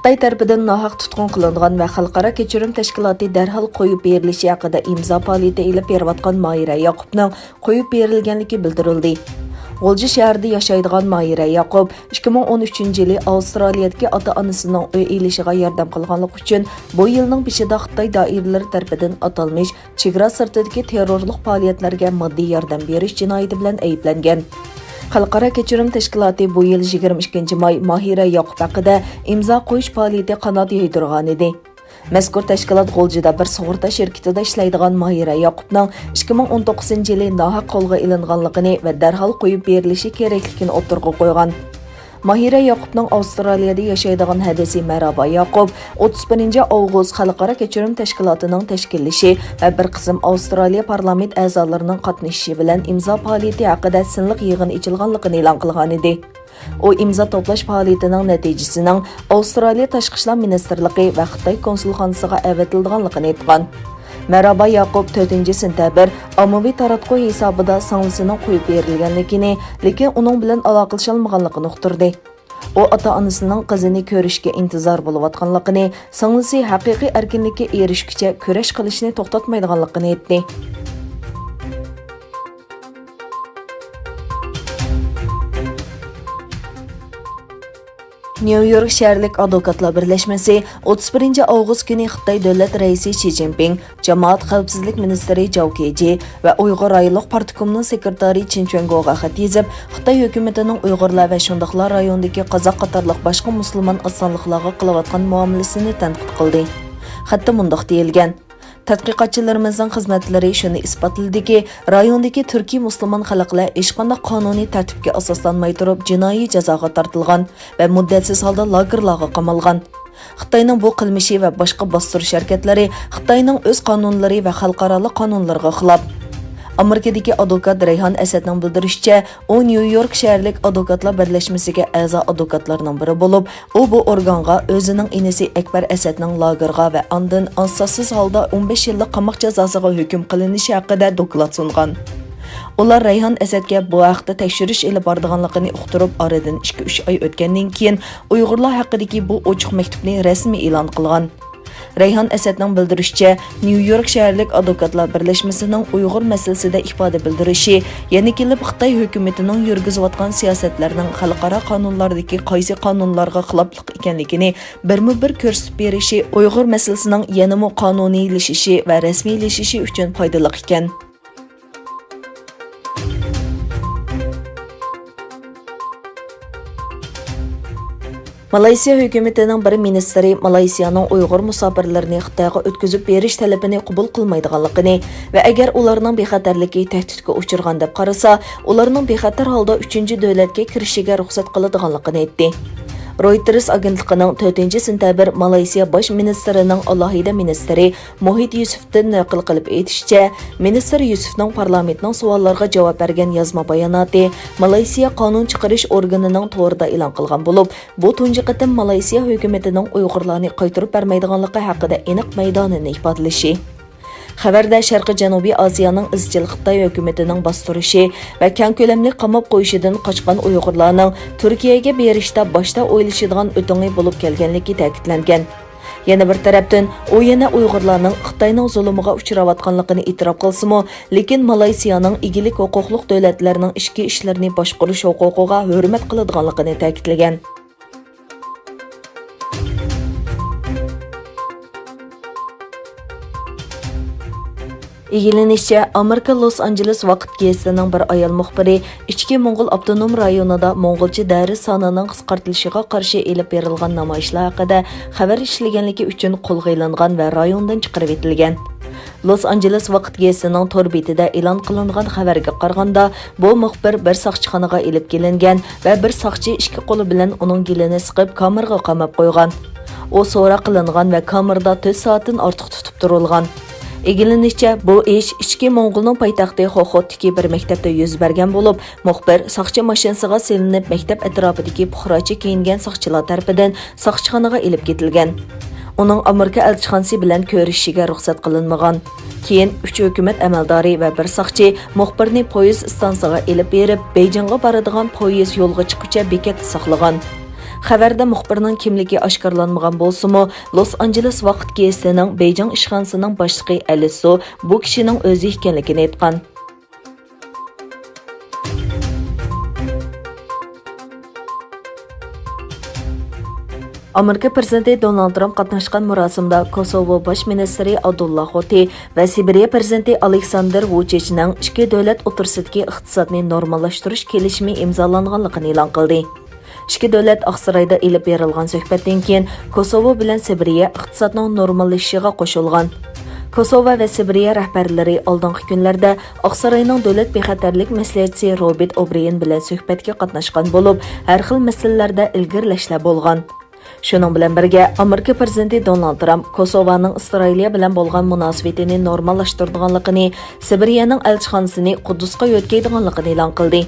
Xitay tarafidan nohaq tutqun qilingan va xalqaro kechirim tashkiloti darhol qo'yib berilishi haqida imzo faoliyati ilib berayotgan Mahira Yoqubning qo'yib berilganligi bildirildi. G'olji shahrida yashaydigan Mahira Yoqub 2013-yili Avstraliyadagi ota-onasining uy elishiga yordam qilganlik uchun bu yilning beshida Xitoy doiralari tarafidan atalmish chegara sirtidagi terrorlik faoliyatlarga moddiy yordam berish jinoyati bilan ayblangan. Xalqaro kechirim tashkiloti bu yil 22 may Mahira Yoqub haqida imzo qo'yish faoliyati qanot yaydirgan edi. Mazkur tashkilot G'oljida bir sug'urta shirkatida ishlaydigan Mahira Yoqubning 2019-yili nohaq qo'lga ilinganligini va darhol qo'yib berilishi kerakligini o'tirg'a qo'ygan. Mahira Yoqubning Avstraliyada yashaydigan hadisi Maraba Yoqub 31-avgust Xalqaro kechirim tashkilotining tashkillashi va bir qism Avstraliya parlament a'zolarining qatnashishi bilan imzo faoliyati haqida sinliq yig'in ochilganligini e'lon qilgan edi. O imzo to'plash faoliyatining natijasining Avstraliya Tashqi ishlar ministrligi va Xitoy konsulxonasiga avatilganligini aytgan. Maraba Yoqub 4-sentabr ommaviy taratquv hisobida singlisining qo'yib berilganligini, lekin uning bilan aloqalasha olmaganligini uqtirdi. O ota-onasining qizini ko'rishga intizor bo'layotganligini, singlisi haqiqiy erkinlikka erishguncha kurash qilishni to'xtatmaydiganligini aytdi. New York shaharlik advokatlar birlashmasi 31-avgust kuni Xitoy davlat raisi Xi Jinping, jamoat xavfsizlik ministri Zhao Keji va Uyg'ur rayonlik partikomining sekretari Chen Chuangoga xat yozib, Xitoy hukumatining Uyg'urlar va shundaqlar rayondagi qozoq qatorliq boshqa musulmon osonliqlarga qilayotgan muomalasini tanqid qildi. Xatda mundaq deyilgan: Tadqiqotchilarimizning xizmatlari shuni isbotladiki, rayondagi turkiy musulmon xalqlar hech qanday qonuniy tartibga asoslanmay turib jinoiy jazoga tortilgan va muddatsiz holda lagerlarga qamalgan. Xitoyning bu qilmishi va boshqa bostirish harakatlari Xitoyning o'z qonunlari va xalqaro qonunlarga xilof. Amerikadagi advokat Rayhan Asadning bildirishicha, u New York shaharlik advokatlar birlashmasiga a'zo advokatlarning biri bo'lib, u bu organga o'zining inisi Akbar Asadning lagerga va ondan asossiz holda 15 yillik qamoq jazosiga hukm qilinishi haqida doklad sungan. Ular Rayhan Asadga bu haqda tekshirish olib borganligini uqtirib, oradan 2-3 oy o'tgandan keyin Uyg'urlar haqidagi bu ochiq maktubni rasmiy e'lon qilgan. Rayhan Asadning bildirishicha, New York shaharlik advokatlar birlashmasining Uyg'ur masalasida ifoda bildirishi, yana kelib Xitoy hukumatining yurgizayotgan siyosatlarning xalqaro qonunlardagi qaysi qonunlarga xiloflik ekanligini birma-bir ko'rsatib berishi Uyg'ur masalasining yanada qonuniylashishi va rasmiylashishi uchun foydali ekan. Malaysiya hukumatining bir ministri Malaysiyaning ئۇيغۇرمۇساپىرلارنى خىتايغائۆتكۈزۈپ berish talabini qabul qilmaydiganligini va agar ularning bexatarligi tahdidga uchirgan deb qarasa, ularning bexatar holda 3-davlatga kirishiga ruxsat qiladiganligini aytdi. Reuters agentligining 4-sentabr Malaysiya bosh ministrining alohida ministri Muhit Yusufdan naql qilib aytishicha, ministr Yusufning parlamentning savollariga javob bergan yozma bayonoti Malaysiya qonun chiqarish organining to'g'rida e'lon qilgan bo'lib, bu tunji qatim Malaysiya hukumatining Uyg'urlarni qaytarib bermaydiganligi haqida aniq maydonini ifodalashi. Xabarda Sharqiy Janubiy Osiyoning izchil Xitoy hukumatining bostirishi va keng ko'lamli qamab qo'yishidan qochgan Uyg'urlarning Turkiyaga berishda boshda o'ylashadigan o'tingi bo'lib kelganligi ta'kidlangan. Yana bir tarafdan, u yana Uyg'urlarning Xitoyning zulmiga uchrayotganligini e'tirof qilsa-mu, lekin Malaysiyaning egilik huquqli davlatlarning ichki ishlarini boshqarish huquqiga hurmat qiladiganligini ta'kidlagan. İlgilenişçe, Amerika Los Angeles vaqt gezitining bir ayol muxbiri ichki Mo'ng'ul avtonom rayonida Mo'ng'ulcha dars sonining qisqartilishiga qarshi elib berilgan namoyishlar haqida xabar ishlaganligi uchun qo'lga ilingan va rayondan chiqarib etilgan. Los Angeles vaqt gezitining tor betida e'lon qilingan xabarga qaraganda, bu muxbir bir soqchixonaga elib kelingan va bir soqchi ikki qo'li bilan uning gilini siqib kameraga qamab qo'ygan. U so'roq qilingan va kamerada 4 soatdan ortiq tutib turilgan. Egilinishçe, bu iş ichki Mo'ng'ulning poytaxti Xoxotdagi bir maktabda yuz bergan bo'lib, muxbir soqchi mashinasiga selinib maktab atrofidagi puxrocha kiyingan soqchilar tarafidan soqchixonaga elib ketilgan. Uning Amerika elchixonasi bilan ko'rishishiga ruxsat qilinmagan. Keyin 3 hukumat amaldori va bir soqchi muxbirni poyezd stansiyasiga elib berib, Beyjingga boradigan poyezd yo'lga chiqguncha bekatda saqlagan. Xabarda muxbirning kimligi oshkorlanmagan bo'lsa-mu, Los Angeles vaqt gezitining Beyjing ishxonasining boshlig'i Alisu bu kishining o'zi ekanligini aytgan. Amerika prezidenti Donald Trump qatnashgan murosimda Kosovo bosh ministri Abdullah Xoti va Sibiriya prezidenti Aleksandr Vuchichning ikki davlat o'rtasidagi iqtisodni normallashtirish kelishimi imzolanganligini e'lon qildi. İki davlat Oqsaroyda elib berilgan suhbatdan keyin Kosovo bilan Sibiriya iqtisodning normallashishiga qo'shilgan. Kosovo va Sibiriya rahbarlari oldingi kunlarda Oqsaroyning davlat bexatarlik maslahatchisi Robert O'Brien bilan suhbatga qatnashgan bo'lib, har xil masalalarda ilgirlashlar bo'lgan. Shuning bilan birga Amerika prezidenti Donald Trump Kosovaning Isroiliya bilan bo'lgan munosabatini normallashtirganligini, Sibiriyaning elchixonasini Quddusga yo'tkaydiganligini e'lon qildi.